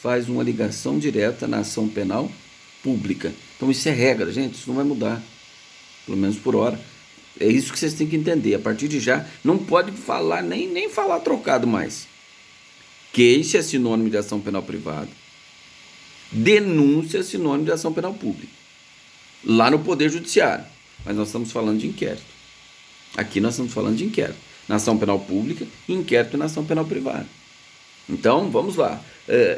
faz uma ligação direta na ação penal pública. Então isso é regra, gente, isso não vai mudar, pelo menos por hora. É isso que vocês têm que entender. A partir de já, não pode falar, nem falar trocado mais. Queixa é sinônimo de ação penal privada. Denúncia é sinônimo de ação penal pública. Lá no Poder Judiciário. Mas nós estamos falando de inquérito. Aqui nós estamos falando de inquérito. Na ação penal pública, inquérito na ação penal privada. Então, vamos lá.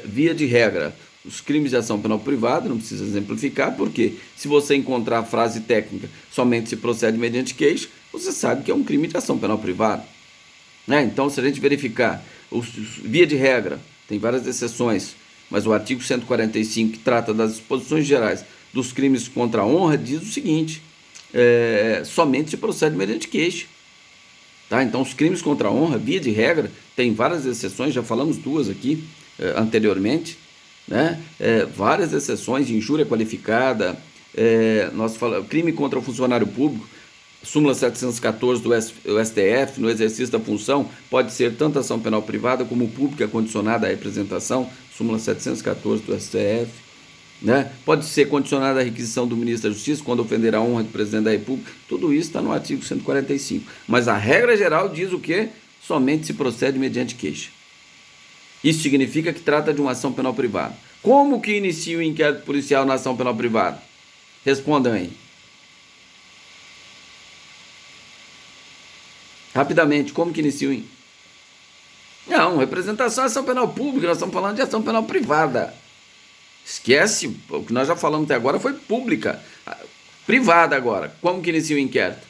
Via de regra, os crimes de ação penal privada, não precisa exemplificar, porque se você encontrar a frase técnica somente se procede mediante queixa, você sabe que é um crime de ação penal privada. Né? Então, se a gente verificar, via de regra, tem várias exceções, mas o artigo 145, que trata das disposições gerais dos crimes contra a honra, diz o seguinte: somente se procede mediante queixa. Tá? Então, os crimes contra a honra, via de regra, tem várias exceções, já falamos duas aqui anteriormente, né? Várias exceções de injúria qualificada, nós falamos, crime contra o funcionário público, súmula 714 do STF, no exercício da função, pode ser tanto ação penal privada como pública condicionada à representação, súmula 714 do STF. Né? Pode ser condicionada à requisição do ministro da Justiça quando ofender a honra do presidente da República. Tudo isso está no artigo 145. Mas a regra geral diz o quê? Somente se procede mediante queixa. Isso significa que trata de uma ação penal privada. Como que inicia o inquérito policial na ação penal privada? Respondam aí. Rapidamente, como que inicia o inquérito? Não, representação é ação penal pública, nós estamos falando de ação penal privada. Esquece, o que nós já falamos até agora foi pública. Privada agora. Como que inicia o inquérito?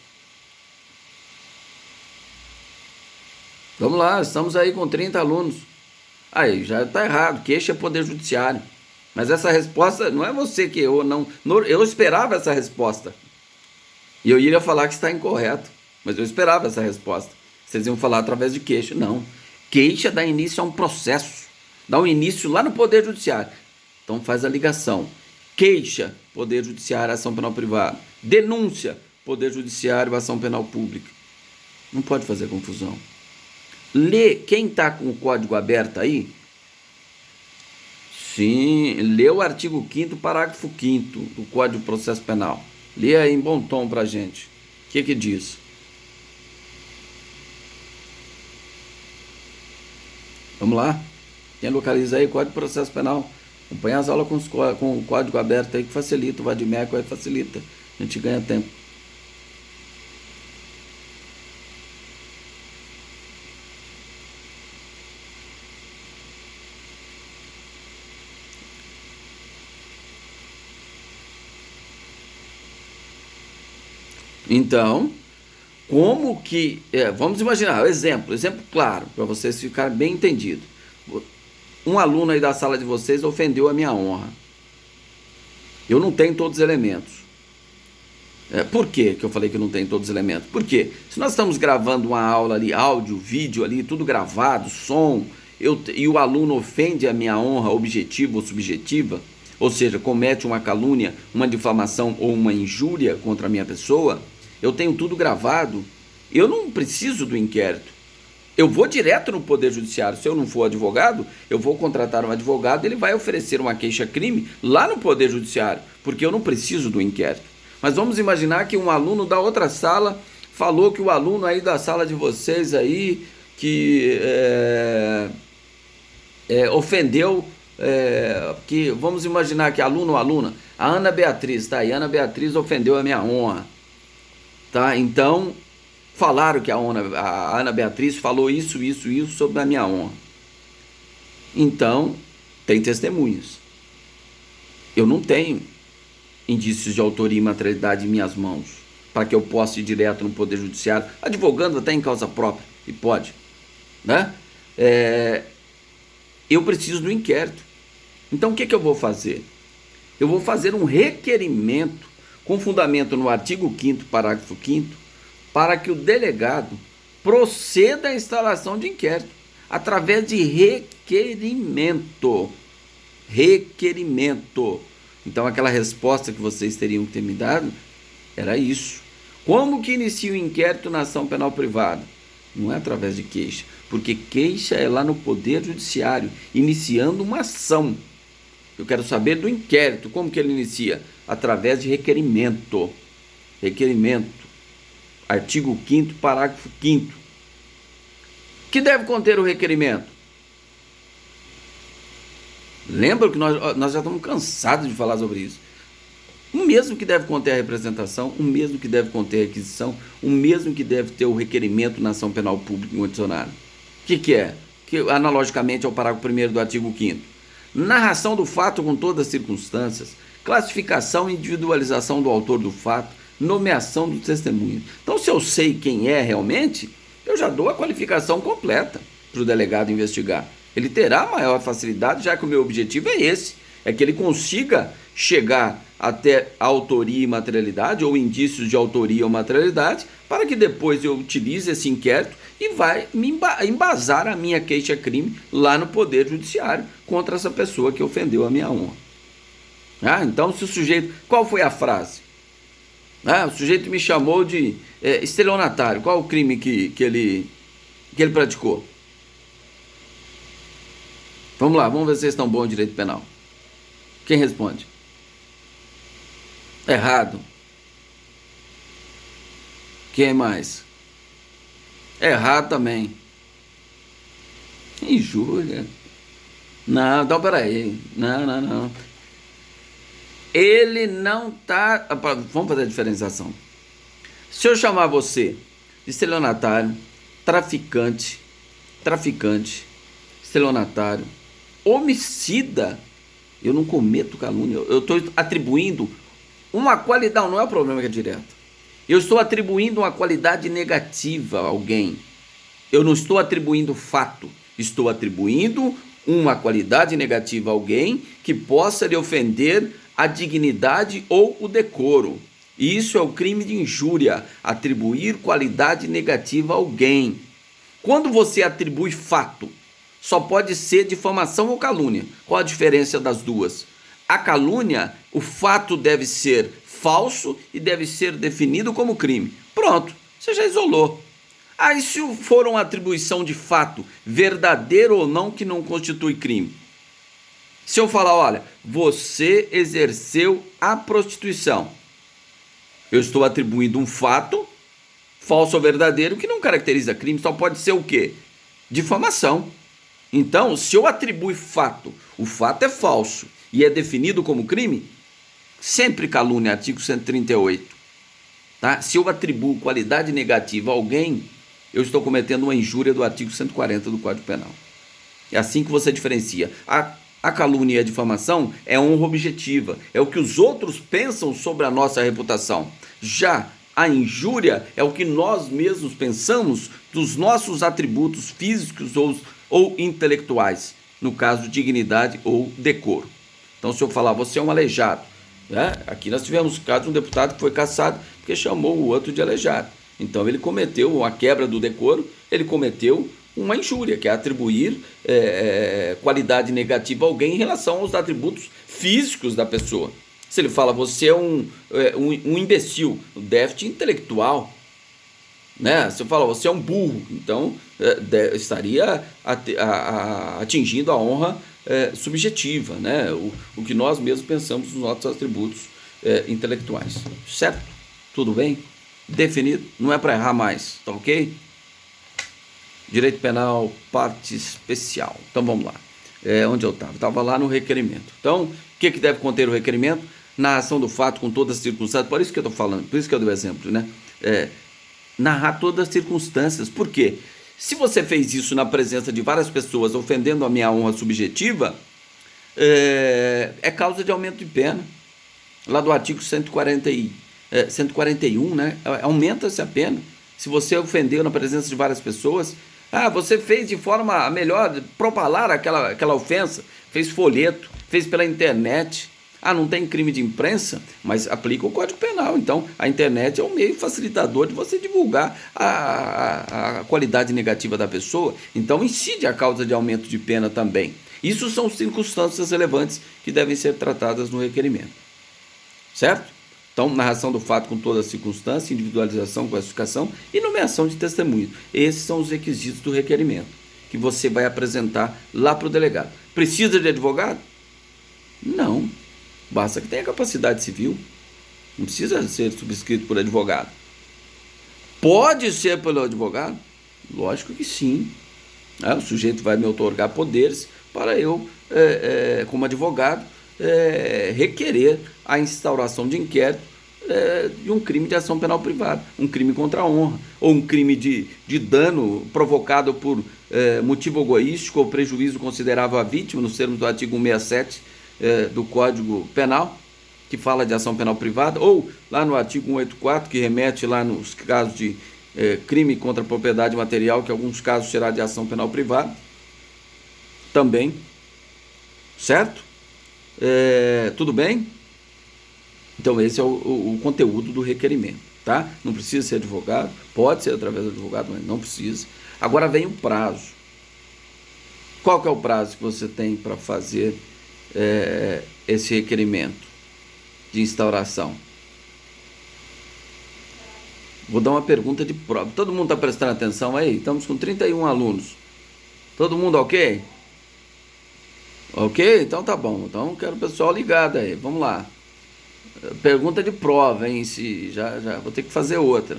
Vamos lá, estamos aí com 30 alunos. Aí, já está errado, queixa é Poder Judiciário. Mas essa resposta, não é você que errou, não. Eu esperava essa resposta. E eu iria falar que está incorreto. Mas eu esperava essa resposta. Vocês iam falar através de queixa. Não. Queixa dá início a um processo. Dá um início lá no Poder Judiciário. Então faz a ligação. Queixa, Poder Judiciário, ação penal privada. Denúncia, Poder Judiciário, ação penal pública. Não pode fazer confusão. Lê, quem está com o código aberto aí? Sim, lê o artigo 5º, parágrafo 5º do Código de Processo Penal. Lê aí em bom tom pra gente. O que diz? Vamos lá? Quem localiza aí o Código de Processo Penal? Acompanha as aulas com o código aberto aí, que facilita, o Vadimeco aí facilita. A gente ganha tempo. Então, como que... vamos imaginar, exemplo claro, para vocês ficarem bem entendidos. Um aluno aí da sala de vocês ofendeu a minha honra. Eu não tenho todos os elementos. Por que eu falei que eu não tenho todos os elementos? Porque se nós estamos gravando uma aula ali, áudio, vídeo ali, tudo gravado, som, e o aluno ofende a minha honra objetiva ou subjetiva, ou seja, comete uma calúnia, uma difamação ou uma injúria contra a minha pessoa, eu tenho tudo gravado, eu não preciso do inquérito. Eu vou direto no Poder Judiciário. Se eu não for advogado, eu vou contratar um advogado, ele vai oferecer uma queixa-crime lá no Poder Judiciário, porque eu não preciso do inquérito. Mas vamos imaginar que um aluno da outra sala falou que o aluno aí da sala de vocês aí, que ofendeu, que vamos imaginar que aluno ou aluna, a Ana Beatriz, tá? E Ana Beatriz ofendeu a minha honra, tá? Então... falaram que a Ana Beatriz falou isso sobre a minha honra. Então, tem testemunhas. Eu não tenho indícios de autoria e materialidade em minhas mãos para que eu possa ir direto no Poder Judiciário, advogando até em causa própria, e pode. Né? Eu preciso do inquérito. Então, o que eu vou fazer? Eu vou fazer um requerimento com fundamento no artigo 5º, parágrafo 5º, para que o delegado proceda à instalação de inquérito, através de requerimento. Requerimento. Então, aquela resposta que vocês teriam que ter me dado, era isso. Como que inicia o inquérito na ação penal privada? não é através de queixa, porque queixa é lá no Poder Judiciário, iniciando uma ação. Eu quero saber do inquérito, como que ele inicia? Através de requerimento. Requerimento. Artigo 5º, parágrafo 5º. Que deve conter o requerimento? Lembra que nós já estamos cansados de falar sobre isso. O mesmo que deve conter a representação, o mesmo que deve conter a requisição, o mesmo que deve ter o requerimento na ação penal pública incondicionada. O que é? Que analogicamente ao parágrafo 1º do artigo 5º. Narração do fato com todas as circunstâncias, classificação e individualização do autor do fato, nomeação do testemunho. Então, se eu sei quem é realmente, eu já dou a qualificação completa para o delegado investigar. Ele terá maior facilidade, já que o meu objetivo é esse, é que ele consiga chegar até a autoria e materialidade, ou indícios de autoria ou materialidade, para que depois eu utilize esse inquérito e vai me embasar a minha queixa-crime lá no Poder Judiciário contra essa pessoa que ofendeu a minha honra. Então, se o sujeito... Qual foi a frase? O sujeito me chamou de estelionatário. Qual o crime que ele praticou? Vamos lá, vamos ver se vocês estão bons em direito penal. Quem responde? Errado. Quem mais? Errado também. Injúria. Não, então peraí. Não. Ele não está... Vamos fazer a diferenciação. Se eu chamar você de estelionatário, traficante, estelionatário, homicida, eu não cometo calúnia. Eu estou atribuindo uma qualidade, não é o problema que é direto. Eu estou atribuindo uma qualidade negativa a alguém. Eu não estou atribuindo fato. Estou atribuindo uma qualidade negativa a alguém que possa lhe ofender a dignidade ou o decoro. E isso é o crime de injúria, atribuir qualidade negativa a alguém. Quando você atribui fato, só pode ser difamação ou calúnia. Qual a diferença das duas? A calúnia, o fato deve ser falso e deve ser definido como crime. Pronto, você já isolou. Aí se for uma atribuição de fato, verdadeiro ou não, que não constitui crime. Se eu falar, olha, você exerceu a prostituição, eu estou atribuindo um fato, falso ou verdadeiro, que não caracteriza crime, só pode ser o quê? Difamação. Então, se eu atribuo fato, o fato é falso e é definido como crime, sempre calúnia, artigo 138. Tá? Se eu atribuo qualidade negativa a alguém, eu estou cometendo uma injúria do artigo 140 do Código Penal. É assim que você diferencia. A calúnia e a difamação é honra objetiva, é o que os outros pensam sobre a nossa reputação. Já a injúria é o que nós mesmos pensamos dos nossos atributos físicos ou intelectuais, no caso, dignidade ou decoro. Então, se eu falar, você é um aleijado, né? Aqui nós tivemos o caso de um deputado que foi cassado porque chamou o outro de aleijado. Então, ele cometeu uma quebra do decoro, ele cometeu uma injúria, que é atribuir qualidade negativa a alguém em relação aos atributos físicos da pessoa. Se ele fala, você é um imbecil, um déficit intelectual, né? Se eu falar, você é um burro, então estaria atingindo a honra subjetiva, né? O que nós mesmos pensamos nos nossos atributos intelectuais. Certo? Tudo bem? Definido? Não é para errar mais, tá ok? Direito Penal, parte especial. Então vamos lá. Onde eu estava? Estava lá no requerimento. Então, o que deve conter o requerimento? Narração do fato com todas as circunstâncias. Por isso que eu estou falando, por isso que eu dou o exemplo, né? Narrar todas as circunstâncias. Por quê? Se você fez isso na presença de várias pessoas, ofendendo a minha honra subjetiva, é causa de aumento de pena. Lá do artigo 141, né? Aumenta-se a pena. Se você ofendeu na presença de várias pessoas, você fez de forma melhor, propalar aquela ofensa, fez folheto, fez pela internet. Não tem crime de imprensa, mas aplica o Código Penal. Então, a internet é um meio facilitador de você divulgar a qualidade negativa da pessoa. Então, incide a causa de aumento de pena também. Isso são circunstâncias relevantes que devem ser tratadas no requerimento. Certo? Então, narração do fato com toda a circunstância, individualização, classificação e nomeação de testemunho. Esses são os requisitos do requerimento que você vai apresentar lá para o delegado. Precisa de advogado? Não. Basta que tenha capacidade civil. Não precisa ser subscrito por advogado. Pode ser pelo advogado? Lógico que sim. O sujeito vai me outorgar poderes para eu, como advogado, requerer a instauração de inquérito de um crime de ação penal privada, um crime contra a honra, ou um crime de dano provocado por motivo egoístico ou prejuízo considerável à vítima, nos termos do artigo 167 do Código Penal, que fala de ação penal privada, ou lá no artigo 184, que remete lá nos casos de crime contra a propriedade material, que em alguns casos será de ação penal privada, também, certo? Tudo bem? Então esse é o conteúdo do requerimento, tá? Não precisa ser advogado, pode ser através do advogado, mas não precisa. Agora vem o prazo. Qual que é o prazo que você tem para fazer esse requerimento de instauração? Vou dar uma pergunta de prova. Todo mundo está prestando atenção aí? Estamos com 31 alunos. Todo mundo ok? Ok? Então tá bom. Então quero o pessoal ligado aí. Vamos lá. Pergunta de prova, hein? Já vou ter que fazer outra.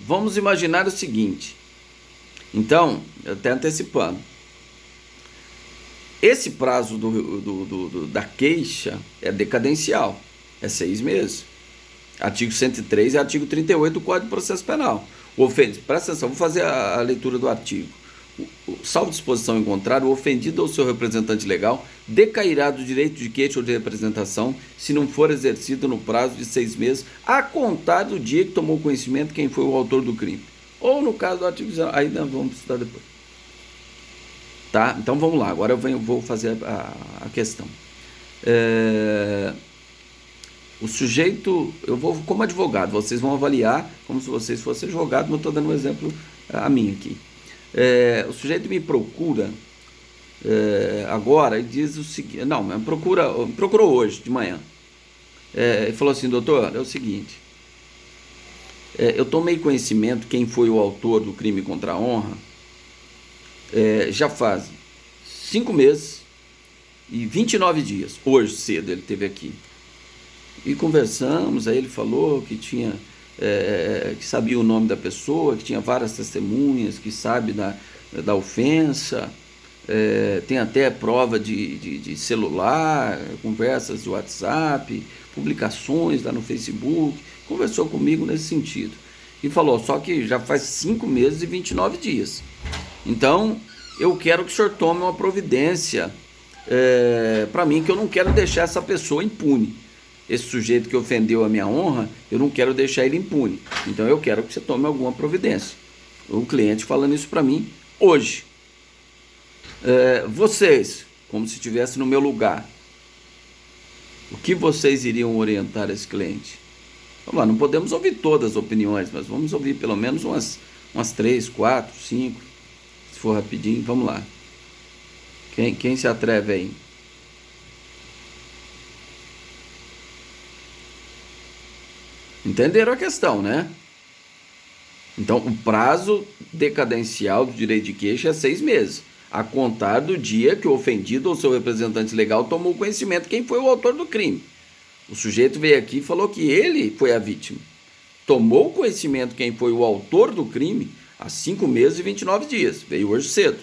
Vamos imaginar o seguinte. Então, até antecipando. Esse prazo da queixa é decadencial. É 6 meses. Artigo 103 e artigo 38 do Código de Processo Penal. O ofendido, presta atenção, vou fazer a leitura do artigo. Salvo disposição em contrário, o ofendido ou seu representante legal decairá do direito de queixa ou de representação se não for exercido no prazo de 6 meses, a contar do dia que tomou conhecimento quem foi o autor do crime. Ou no caso do artigo 19, aí nós vamos estudar depois. Tá? Então vamos lá, agora eu vou fazer a questão. O sujeito, eu vou como advogado, vocês vão avaliar como se vocês fossem advogados, mas estou dando um exemplo a mim aqui. O sujeito me procura agora e diz o seguinte, não, me procurou hoje de manhã. E falou assim, doutor, é o seguinte, eu tomei conhecimento quem foi o autor do crime contra a honra já faz 5 meses e 29 dias, hoje cedo ele esteve aqui. E conversamos, aí ele falou que tinha, que sabia o nome da pessoa, que tinha várias testemunhas, que sabe da ofensa, tem até prova de celular, conversas de WhatsApp, publicações lá no Facebook, conversou comigo nesse sentido. E falou, só que já faz 5 meses e 29 dias. Então, eu quero que o senhor tome uma providência para mim, que eu não quero deixar essa pessoa impune. Esse sujeito que ofendeu a minha honra, eu não quero deixar ele impune. Então eu quero que você tome alguma providência. O cliente falando isso para mim hoje. Vocês, como se estivesse no meu lugar, o que vocês iriam orientar esse cliente? Vamos lá, não podemos ouvir todas as opiniões, mas vamos ouvir pelo menos umas 3, 4, 5, se for rapidinho, vamos lá. Quem se atreve aí? Entenderam a questão, né? Então, o prazo decadencial do direito de queixa é 6 meses, a contar do dia que o ofendido ou seu representante legal tomou conhecimento quem foi o autor do crime. O sujeito veio aqui e falou que ele foi a vítima. Tomou conhecimento quem foi o autor do crime há 5 meses e 29 dias. Veio hoje cedo.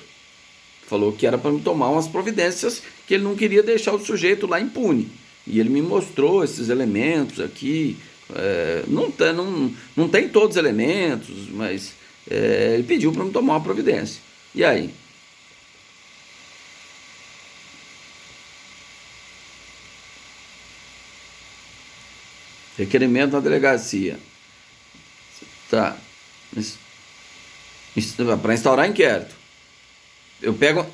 Falou que era para me tomar umas providências, que ele não queria deixar o sujeito lá impune. E ele me mostrou esses elementos aqui. Não tem todos os elementos, mas ele pediu para me tomar uma providência. E aí? Requerimento na delegacia. Tá. Para instaurar inquérito. Eu pego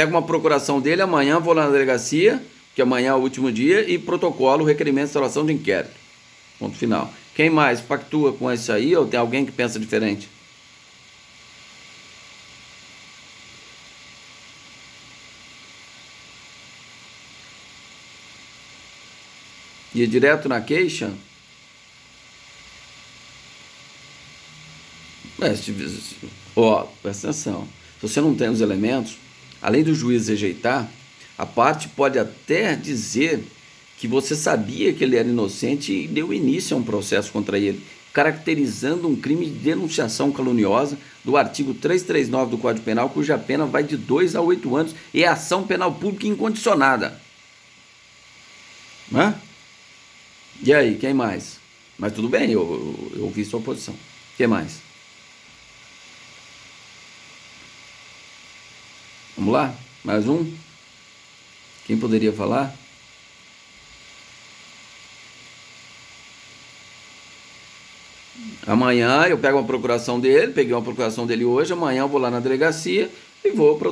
uma procuração dele, amanhã vou lá na delegacia, que amanhã é o último dia, e protocolo o requerimento de instauração de inquérito. Ponto final. Quem mais pactua com isso aí, ou tem alguém que pensa diferente? Ia direto na queixa? Presta atenção. Se você não tem os elementos, além do juiz rejeitar, a parte pode até dizer que você sabia que ele era inocente e deu início a um processo contra ele, caracterizando um crime de denunciação caluniosa do artigo 339 do Código Penal, cuja pena vai de 2 a 8 anos e é ação penal pública incondicionada. Hã? E aí, quem mais? Mas tudo bem, eu ouvi sua posição. Quem mais? Vamos lá? Mais um? Quem poderia falar? Amanhã eu pego uma procuração dele, peguei uma procuração dele hoje, amanhã eu vou lá na delegacia e vou